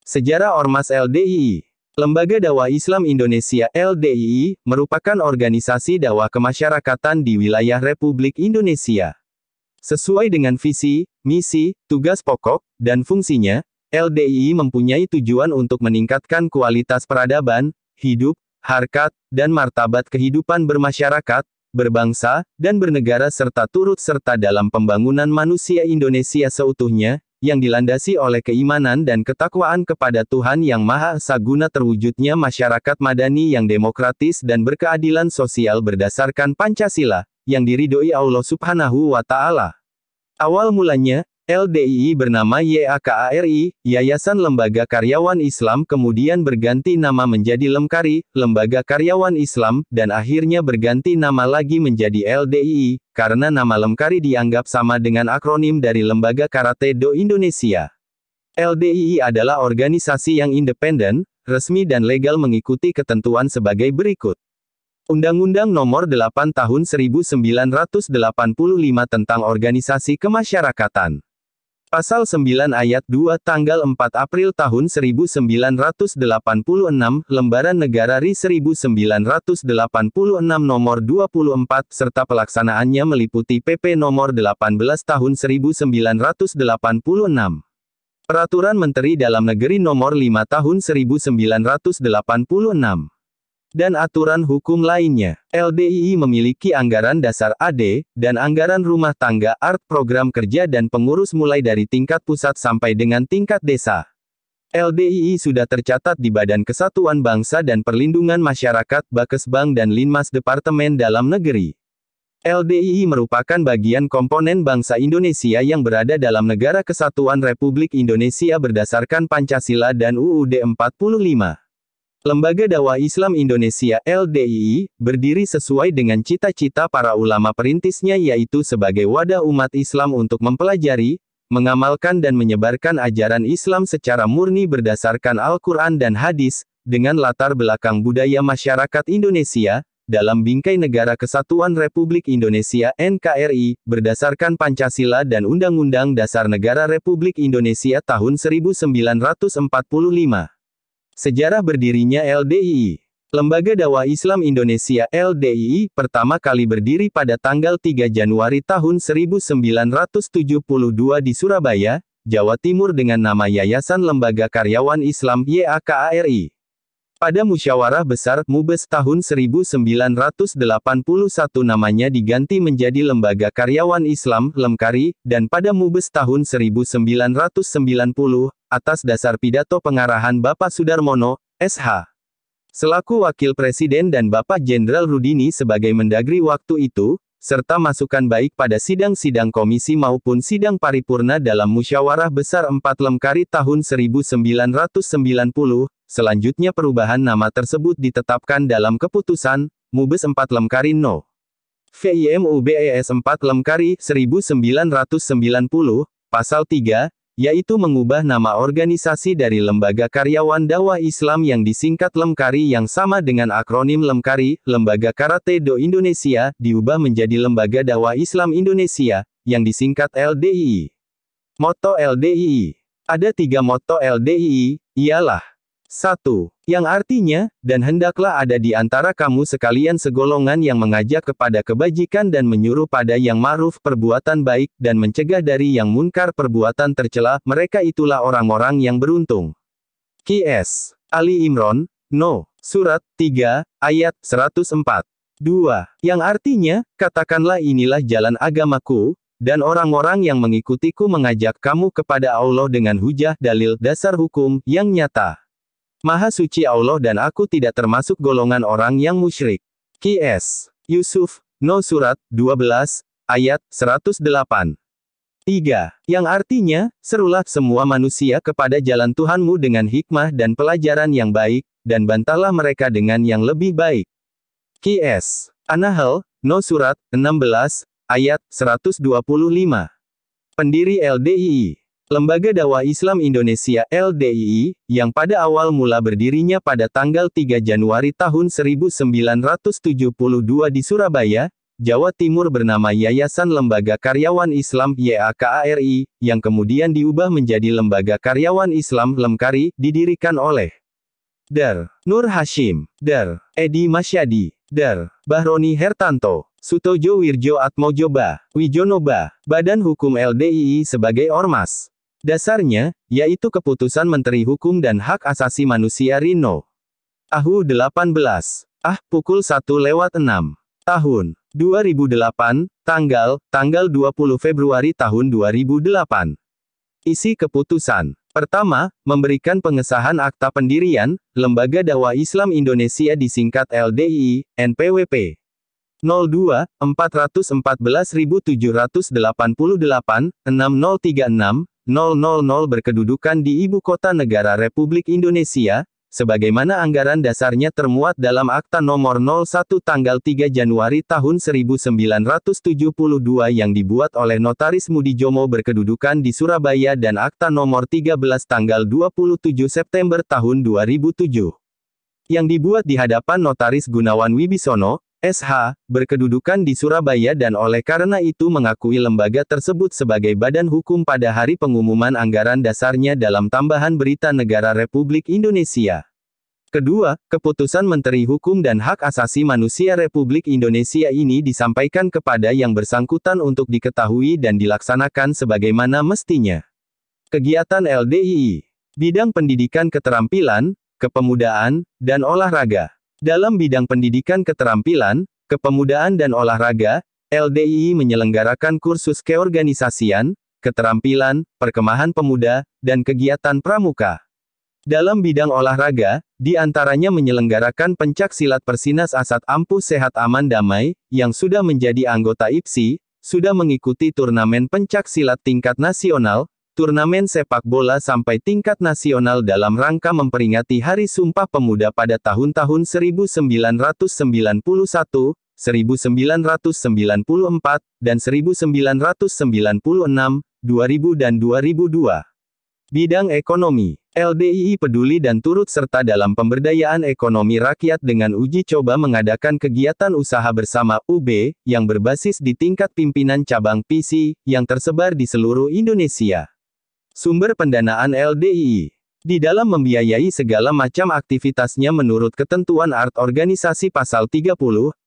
Sejarah Ormas LDII. Lembaga Dakwah Islam Indonesia (LDII) merupakan organisasi dakwah kemasyarakatan di wilayah Republik Indonesia. Sesuai dengan visi, misi, tugas pokok, dan fungsinya, LDII mempunyai tujuan untuk meningkatkan kualitas peradaban, hidup, harkat, dan martabat kehidupan bermasyarakat, berbangsa, dan bernegara serta turut serta dalam pembangunan manusia Indonesia seutuhnya, yang dilandasi oleh keimanan dan ketakwaan kepada Tuhan Yang Maha Esa guna terwujudnya masyarakat madani yang demokratis dan berkeadilan sosial berdasarkan Pancasila, yang diridhoi Allah Subhanahu wa Ta'ala. Awal mulanya, LDII bernama YAKARI, Yayasan Lembaga Karyawan Islam, kemudian berganti nama menjadi Lemkari, Lembaga Karyawan Islam, dan akhirnya berganti nama lagi menjadi LDII, karena nama Lemkari dianggap sama dengan akronim dari Lembaga Karate Do Indonesia. LDII adalah organisasi yang independen, resmi dan legal mengikuti ketentuan sebagai berikut. Undang-Undang Nomor 8 Tahun 1985 tentang Organisasi Kemasyarakatan. Pasal 9 Ayat 2 Tanggal 4 April tahun 1986, Lembaran Negara RI 1986 Nomor 24, serta pelaksanaannya meliputi PP Nomor 18 Tahun 1986. Peraturan Menteri Dalam Negeri Nomor 5 Tahun 1986. Dan aturan hukum lainnya. LDII memiliki anggaran dasar AD, dan anggaran rumah tangga ART, program kerja dan pengurus mulai dari tingkat pusat sampai dengan tingkat desa. LDII sudah tercatat di Badan Kesatuan Bangsa dan Perlindungan Masyarakat Bakesbang dan Linmas Departemen Dalam Negeri. LDII merupakan bagian komponen bangsa Indonesia yang berada dalam Negara Kesatuan Republik Indonesia berdasarkan Pancasila dan UUD 45. Lembaga Dakwah Islam Indonesia (LDII) berdiri sesuai dengan cita-cita para ulama perintisnya, yaitu sebagai wadah umat Islam untuk mempelajari, mengamalkan dan menyebarkan ajaran Islam secara murni berdasarkan Al-Quran dan Hadis, dengan latar belakang budaya masyarakat Indonesia, dalam bingkai Negara Kesatuan Republik Indonesia (NKRI), berdasarkan Pancasila dan Undang-Undang Dasar Negara Republik Indonesia tahun 1945. Sejarah berdirinya LDII. Lembaga Dakwah Islam Indonesia (LDII) pertama kali berdiri pada tanggal 3 Januari tahun 1972 di Surabaya, Jawa Timur dengan nama Yayasan Lembaga Karyawan Islam (YAKARI). Pada Musyawarah Besar Mubes tahun 1981 namanya diganti menjadi Lembaga Karyawan Islam (Lemkari), dan pada Mubes tahun 1990, atas dasar pidato pengarahan Bapak Sudarmono, SH. Selaku Wakil Presiden dan Bapak Jenderal Rudini sebagai Mendagri waktu itu, serta masukan baik pada sidang-sidang komisi maupun sidang paripurna dalam Musyawarah Besar 4 Lemkari tahun 1990, selanjutnya perubahan nama tersebut ditetapkan dalam keputusan, Mubes 4 Lemkari No. VIMUBES 4 Lemkari 1990, Pasal 3, yaitu mengubah nama organisasi dari Lembaga Karyawan Dakwah Islam yang disingkat Lemkari yang sama dengan akronim Lemkari, Lembaga Karate Do Indonesia, diubah menjadi Lembaga Dakwah Islam Indonesia, yang disingkat LDII. Moto LDII. Ada 3 moto LDII, ialah 1. Yang artinya, dan hendaklah ada di antara kamu sekalian segolongan yang mengajak kepada kebajikan dan menyuruh pada yang ma'ruf perbuatan baik, dan mencegah dari yang munkar perbuatan tercela, mereka itulah orang-orang yang beruntung. QS. Ali Imran, No. Surat 3, ayat 104. 2. Yang artinya, katakanlah inilah jalan agamaku, dan orang-orang yang mengikutiku mengajak kamu kepada Allah dengan hujah dalil dasar hukum yang nyata. Maha suci Allah dan aku tidak termasuk golongan orang yang musyrik. QS. Yusuf, No. Surat 12, ayat 108. 3. Yang artinya, serulah semua manusia kepada jalan Tuhanmu dengan hikmah dan pelajaran yang baik, dan bantahlah mereka dengan yang lebih baik. QS. An-Nahl, No. Surat 16, ayat 125. Pendiri LDII. Lembaga Dakwah Islam Indonesia (LDII), yang pada awal mula berdirinya pada tanggal 3 Januari tahun 1972 di Surabaya, Jawa Timur bernama Yayasan Lembaga Karyawan Islam YAKARI, yang kemudian diubah menjadi Lembaga Karyawan Islam Lemkari, didirikan oleh Dr. Nur Hashim, Dr. Edi Masyadi, Dr. Bahroni Hertanto, Sutojo Wirjo Atmojoba, Wijonoba, Badan Hukum LDII sebagai Ormas. Dasarnya, yaitu Keputusan Menteri Hukum dan Hak Asasi Manusia Rino. AHU 18. Pukul 1:06. Tahun 2008, tanggal 20 Februari tahun 2008. Isi keputusan. Pertama, memberikan pengesahan Akta Pendirian, Lembaga Dakwah Islam Indonesia disingkat LDII, NPWP. 02, 414.788, 6036, 000 berkedudukan di Ibu Kota Negara Republik Indonesia, sebagaimana anggaran dasarnya termuat dalam Akta Nomor 01 tanggal 3 Januari tahun 1972 yang dibuat oleh Notaris Mudijomo berkedudukan di Surabaya dan Akta Nomor 13 tanggal 27 September tahun 2007 yang dibuat di hadapan Notaris Gunawan Wibisono, SH, berkedudukan di Surabaya dan oleh karena itu mengakui lembaga tersebut sebagai badan hukum pada hari pengumuman anggaran dasarnya dalam tambahan Berita Negara Republik Indonesia. Kedua, keputusan Menteri Hukum dan Hak Asasi Manusia Republik Indonesia ini disampaikan kepada yang bersangkutan untuk diketahui dan dilaksanakan sebagaimana mestinya. Kegiatan LDII. Bidang pendidikan keterampilan, kepemudaan, dan olahraga. Dalam bidang pendidikan keterampilan, kepemudaan dan olahraga, LDII menyelenggarakan kursus keorganisasian, keterampilan, perkemahan pemuda, dan kegiatan pramuka. Dalam bidang olahraga, di antaranya menyelenggarakan pencak silat Persinas Asad Ampuh Sehat Aman Damai, yang sudah menjadi anggota IPSI, sudah mengikuti turnamen pencak silat tingkat nasional, turnamen sepak bola sampai tingkat nasional dalam rangka memperingati Hari Sumpah Pemuda pada tahun-tahun 1991, 1994, dan 1996, 2000 dan 2002. Bidang ekonomi. LDII peduli dan turut serta dalam pemberdayaan ekonomi rakyat dengan uji coba mengadakan kegiatan usaha bersama UB, yang berbasis di tingkat pimpinan cabang PC, yang tersebar di seluruh Indonesia. Sumber pendanaan LDII. Di dalam membiayai segala macam aktivitasnya menurut ketentuan Art Organisasi Pasal 30,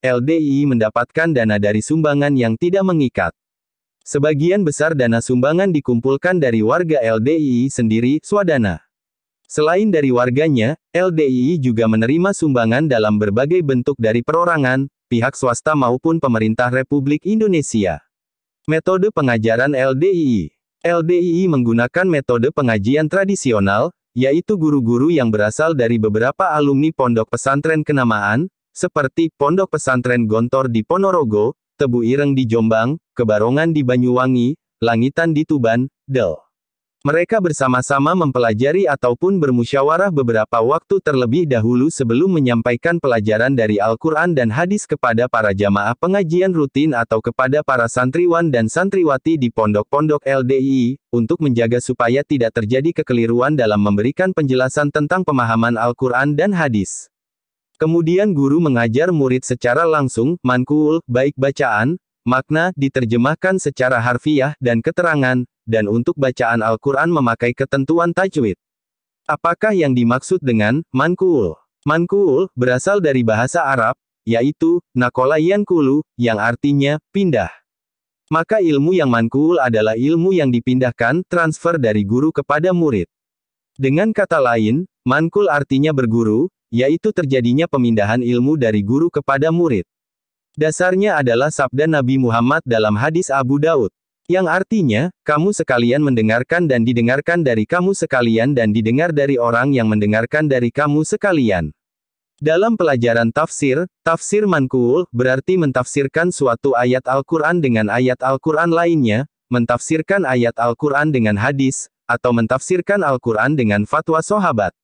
LDII mendapatkan dana dari sumbangan yang tidak mengikat. Sebagian besar dana sumbangan dikumpulkan dari warga LDII sendiri, swadana. Selain dari warganya, LDII juga menerima sumbangan dalam berbagai bentuk dari perorangan, pihak swasta maupun pemerintah Republik Indonesia. Metode pengajaran LDII. LDII menggunakan metode pengajian tradisional, yaitu guru-guru yang berasal dari beberapa alumni pondok pesantren kenamaan, seperti Pondok Pesantren Gontor di Ponorogo, Tebu Ireng di Jombang, Kebarongan di Banyuwangi, Langitan di Tuban, Del. Mereka bersama-sama mempelajari ataupun bermusyawarah beberapa waktu terlebih dahulu sebelum menyampaikan pelajaran dari Al-Quran dan Hadis kepada para jamaah pengajian rutin atau kepada para santriwan dan santriwati di pondok-pondok LDII, untuk menjaga supaya tidak terjadi kekeliruan dalam memberikan penjelasan tentang pemahaman Al-Quran dan Hadis. Kemudian guru mengajar murid secara langsung, mankuul, baik bacaan, makna, diterjemahkan secara harfiah, dan keterangan, dan untuk bacaan Al-Quran memakai ketentuan tajwid. Apakah yang dimaksud dengan mankuul? Mankuul berasal dari bahasa Arab, yaitu nakola yankulu, yang artinya pindah. Maka ilmu yang mankuul adalah ilmu yang dipindahkan, transfer dari guru kepada murid. Dengan kata lain, mankul artinya berguru, yaitu terjadinya pemindahan ilmu dari guru kepada murid. Dasarnya adalah sabda Nabi Muhammad dalam hadis Abu Daud, yang artinya, kamu sekalian mendengarkan dan didengarkan dari kamu sekalian dan didengar dari orang yang mendengarkan dari kamu sekalian. Dalam pelajaran tafsir, tafsir mankuul berarti mentafsirkan suatu ayat Al-Quran dengan ayat Al-Quran lainnya, mentafsirkan ayat Al-Quran dengan hadis, atau mentafsirkan Al-Quran dengan fatwa sahabat.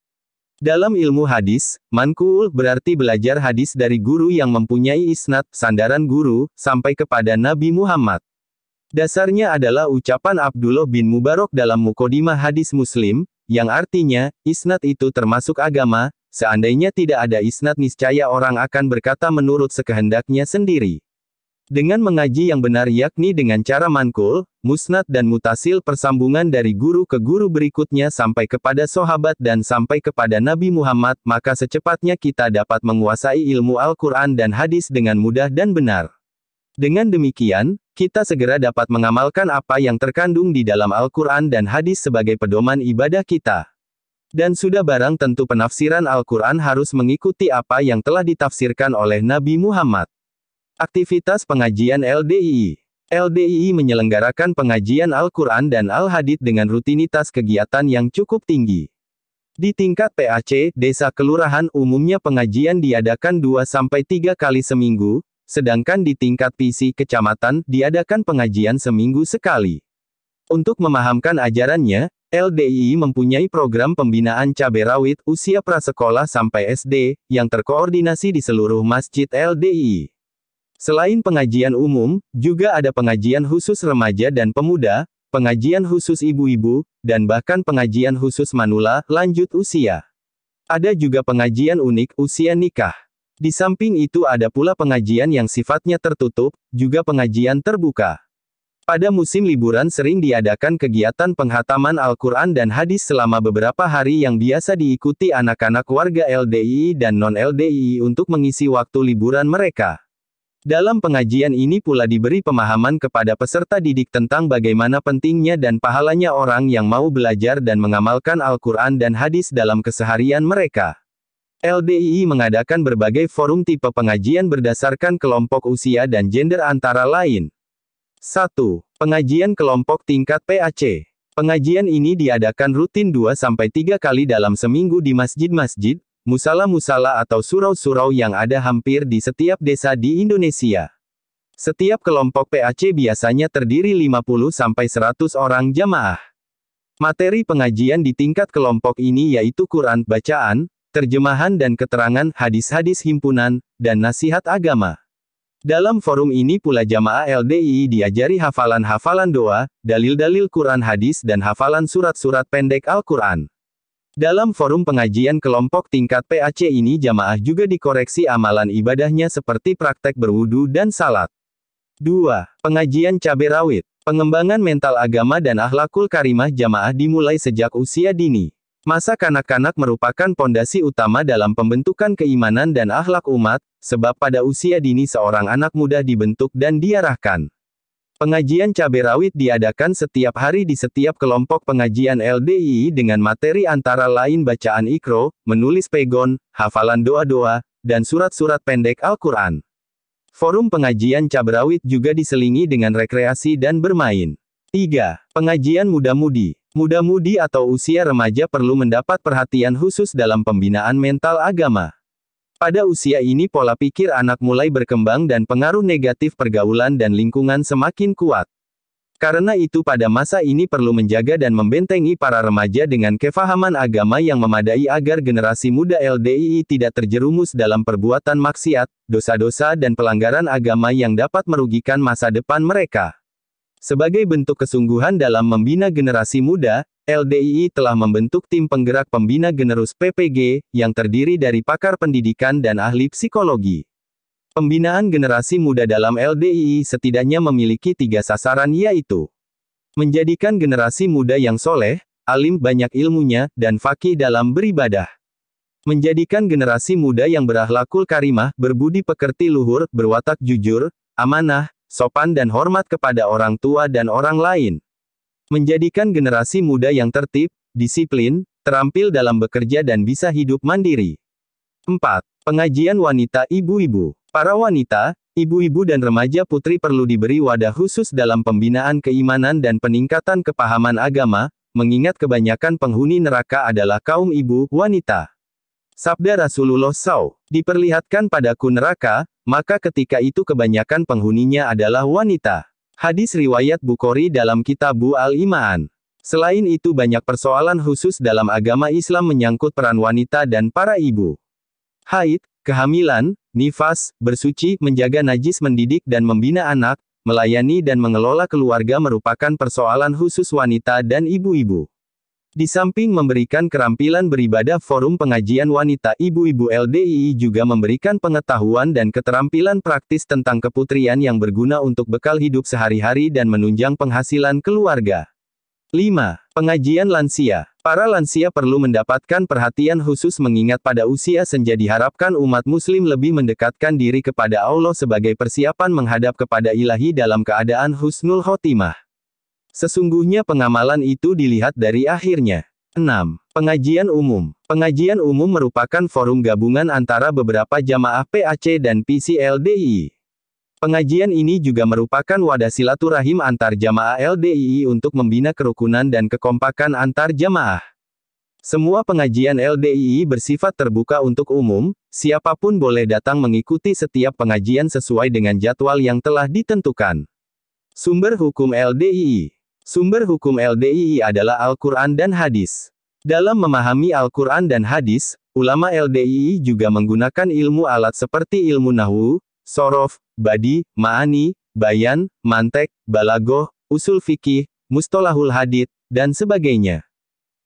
Dalam ilmu hadis, mankuul berarti belajar hadis dari guru yang mempunyai isnad, sandaran guru, sampai kepada Nabi Muhammad. Dasarnya adalah ucapan Abdullah bin Mubarak dalam Muqaddimah Hadis Muslim, yang artinya, isnad itu termasuk agama, seandainya tidak ada isnad niscaya orang akan berkata menurut sekehendaknya sendiri. Dengan mengaji yang benar yakni dengan cara mankul, musnad dan mutasil persambungan dari guru ke guru berikutnya sampai kepada sahabat dan sampai kepada Nabi Muhammad, maka secepatnya kita dapat menguasai ilmu Al-Quran dan hadis dengan mudah dan benar. Dengan demikian, kita segera dapat mengamalkan apa yang terkandung di dalam Al-Quran dan hadis sebagai pedoman ibadah kita. Dan sudah barang tentu penafsiran Al-Quran harus mengikuti apa yang telah ditafsirkan oleh Nabi Muhammad. Aktivitas pengajian LDII. LDII menyelenggarakan pengajian Al-Quran dan Al-Hadits dengan rutinitas kegiatan yang cukup tinggi. Di tingkat PAC, desa kelurahan umumnya pengajian diadakan 2-3 kali seminggu, sedangkan di tingkat PC kecamatan diadakan pengajian seminggu sekali. Untuk memahamkan ajarannya, LDII mempunyai program pembinaan cabai rawit usia prasekolah sampai SD, yang terkoordinasi di seluruh masjid LDII. Selain pengajian umum, juga ada pengajian khusus remaja dan pemuda, pengajian khusus ibu-ibu, dan bahkan pengajian khusus manula, lanjut usia. Ada juga pengajian unik usia nikah. Di samping itu ada pula pengajian yang sifatnya tertutup, juga pengajian terbuka. Pada musim liburan sering diadakan kegiatan penghataman Al-Quran dan hadis selama beberapa hari yang biasa diikuti anak-anak warga LDII dan non-LDII untuk mengisi waktu liburan mereka. Dalam pengajian ini pula diberi pemahaman kepada peserta didik tentang bagaimana pentingnya dan pahalanya orang yang mau belajar dan mengamalkan Al-Quran dan hadis dalam keseharian mereka. LDII mengadakan berbagai forum tipe pengajian berdasarkan kelompok usia dan gender antara lain. 1. Pengajian kelompok tingkat PAC. Pengajian ini diadakan rutin 2-3 kali dalam seminggu di masjid-masjid, musala-musala atau surau-surau yang ada hampir di setiap desa di Indonesia. Setiap kelompok PAC biasanya terdiri 50-100 orang jamaah. Materi pengajian di tingkat kelompok ini yaitu Quran bacaan, terjemahan dan keterangan hadis-hadis himpunan, dan nasihat agama. Dalam forum ini pula jamaah LDII diajari hafalan-hafalan doa, dalil-dalil Quran hadis dan hafalan surat-surat pendek Al-Quran. Dalam forum pengajian kelompok tingkat PAC ini jamaah juga dikoreksi amalan ibadahnya seperti praktek berwudu dan salat. 2. Pengajian cabai rawit. Pengembangan mental agama dan akhlakul karimah jamaah dimulai sejak usia dini. Masa kanak-kanak merupakan pondasi utama dalam pembentukan keimanan dan akhlak umat, sebab pada usia dini seorang anak muda dibentuk dan diarahkan. Pengajian cabai rawit diadakan setiap hari di setiap kelompok pengajian LDII dengan materi antara lain bacaan Iqro, menulis pegon, hafalan doa-doa, dan surat-surat pendek Al-Quran. Forum pengajian cabai rawit juga diselingi dengan rekreasi dan bermain. 3. Pengajian muda-mudi. Muda-mudi atau usia remaja perlu mendapat perhatian khusus dalam pembinaan mental agama. Pada usia ini pola pikir anak mulai berkembang dan pengaruh negatif pergaulan dan lingkungan semakin kuat. Karena itu pada masa ini perlu menjaga dan membentengi para remaja dengan kefahaman agama yang memadai agar generasi muda LDII tidak terjerumus dalam perbuatan maksiat, dosa-dosa dan pelanggaran agama yang dapat merugikan masa depan mereka. Sebagai bentuk kesungguhan dalam membina generasi muda, LDII telah membentuk tim penggerak pembina generus PPG, yang terdiri dari pakar pendidikan dan ahli psikologi. Pembinaan generasi muda dalam LDII setidaknya memiliki 3 sasaran yaitu menjadikan generasi muda yang soleh, alim banyak ilmunya, dan faqih dalam beribadah. Menjadikan generasi muda yang berakhlakul karimah, berbudi pekerti luhur, berwatak jujur, amanah, sopan dan hormat kepada orang tua dan orang lain. Menjadikan generasi muda yang tertib, disiplin, terampil dalam bekerja dan bisa hidup mandiri. 4. Pengajian wanita ibu-ibu. Para wanita, ibu-ibu dan remaja putri perlu diberi wadah khusus dalam pembinaan keimanan dan peningkatan kepahaman agama, mengingat kebanyakan penghuni neraka adalah kaum ibu, wanita. Sabda Rasulullah SAW, diperlihatkan padaku neraka, maka ketika itu kebanyakan penghuninya adalah wanita. Hadis riwayat Bukhari dalam Kitabu Al-Iman. Selain itu banyak persoalan khusus dalam agama Islam menyangkut peran wanita dan para ibu. Haid, kehamilan, nifas, bersuci, menjaga najis, mendidik dan membina anak, melayani dan mengelola keluarga merupakan persoalan khusus wanita dan ibu-ibu. Di samping memberikan keterampilan beribadah, forum pengajian wanita ibu-ibu LDII juga memberikan pengetahuan dan keterampilan praktis tentang keputrian yang berguna untuk bekal hidup sehari-hari dan menunjang penghasilan keluarga. 5. Pengajian lansia. Para lansia perlu mendapatkan perhatian khusus mengingat pada usia senja diharapkan umat muslim lebih mendekatkan diri kepada Allah sebagai persiapan menghadap kepada Ilahi dalam keadaan husnul khotimah. Sesungguhnya pengamalan itu dilihat dari akhirnya. 6. Pengajian umum. Pengajian umum merupakan forum gabungan antara beberapa jamaah PAC dan PCLDII. Pengajian ini juga merupakan wadah silaturahim antar jamaah LDII untuk membina kerukunan dan kekompakan antar jamaah. Semua pengajian LDII bersifat terbuka untuk umum, siapapun boleh datang mengikuti setiap pengajian sesuai dengan jadwal yang telah ditentukan. Sumber hukum LDII. Sumber hukum LDII adalah Al-Quran dan Hadis. Dalam memahami Al-Quran dan Hadis, ulama LDII juga menggunakan ilmu alat seperti ilmu nahwu, sorof, badi, ma'ani, bayan, mantek, balagoh, usul fikih, mustalahul hadits, dan sebagainya.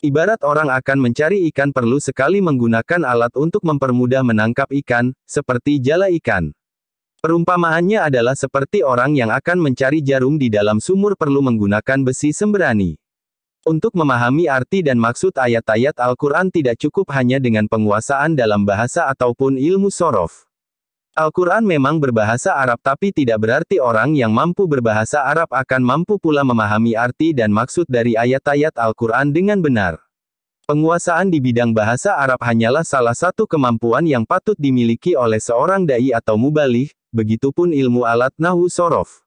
Ibarat orang akan mencari ikan perlu sekali menggunakan alat untuk mempermudah menangkap ikan, seperti jala ikan. Perumpamaannya adalah seperti orang yang akan mencari jarum di dalam sumur perlu menggunakan besi sembrani. Untuk memahami arti dan maksud ayat-ayat Al-Quran tidak cukup hanya dengan penguasaan dalam bahasa ataupun ilmu sorof. Al-Quran memang berbahasa Arab tapi tidak berarti orang yang mampu berbahasa Arab akan mampu pula memahami arti dan maksud dari ayat-ayat Al-Quran dengan benar. Penguasaan di bidang bahasa Arab hanyalah salah satu kemampuan yang patut dimiliki oleh seorang dai atau mubaligh, begitupun ilmu alat nahwu sorof.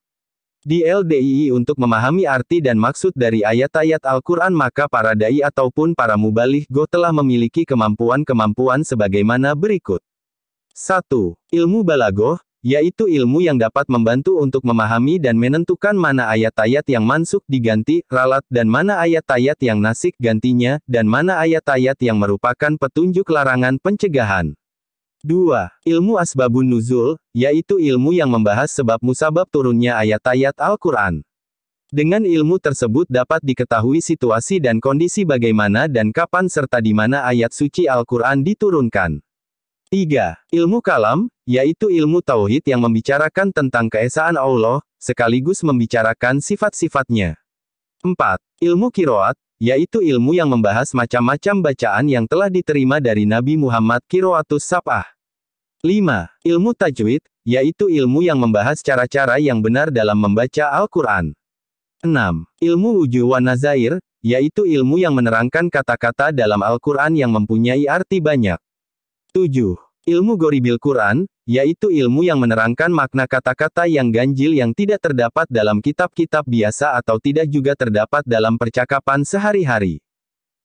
Di LDII untuk memahami arti dan maksud dari ayat-ayat Al-Quran maka para dai ataupun para mubaligh telah memiliki kemampuan-kemampuan sebagaimana berikut. 1. Ilmu balagoh, yaitu ilmu yang dapat membantu untuk memahami dan menentukan mana ayat-ayat yang mansukh diganti, ralat, dan mana ayat-ayat yang nasikh gantinya, dan mana ayat-ayat yang merupakan petunjuk larangan pencegahan. 2. Ilmu asbabun nuzul, yaitu ilmu yang membahas sebab musabab turunnya ayat-ayat Al-Quran. Dengan ilmu tersebut dapat diketahui situasi dan kondisi bagaimana dan kapan serta di mana ayat suci Al-Quran diturunkan. 3. Ilmu kalam, yaitu ilmu tauhid yang membicarakan tentang keesaan Allah, sekaligus membicarakan sifat-sifatnya. 4. Ilmu kiroat, yaitu ilmu yang membahas macam-macam bacaan yang telah diterima dari Nabi Muhammad Qiraatus Sab'ah. 5. Ilmu tajwid, yaitu ilmu yang membahas cara-cara yang benar dalam membaca Al-Quran. 6. Ilmu wujuh wa nazair, yaitu ilmu yang menerangkan kata-kata dalam Al-Quran yang mempunyai arti banyak. 7. Ilmu goribil Quran, yaitu ilmu yang menerangkan makna kata-kata yang ganjil yang tidak terdapat dalam kitab-kitab biasa atau tidak juga terdapat dalam percakapan sehari-hari.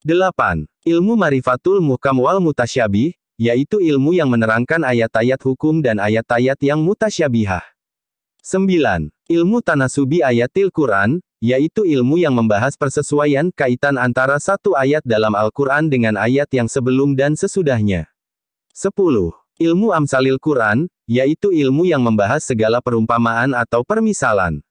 8. Ilmu marifatul muhkam wal mutasyabih, yaitu ilmu yang menerangkan ayat-ayat hukum dan ayat-ayat yang mutasyabihah. 9. Ilmu tanasubi ayatil Quran, yaitu ilmu yang membahas persesuaian kaitan antara satu ayat dalam Al-Quran dengan ayat yang sebelum dan sesudahnya. 10. Ilmu amsalil Quran, yaitu ilmu yang membahas segala perumpamaan atau permisalan.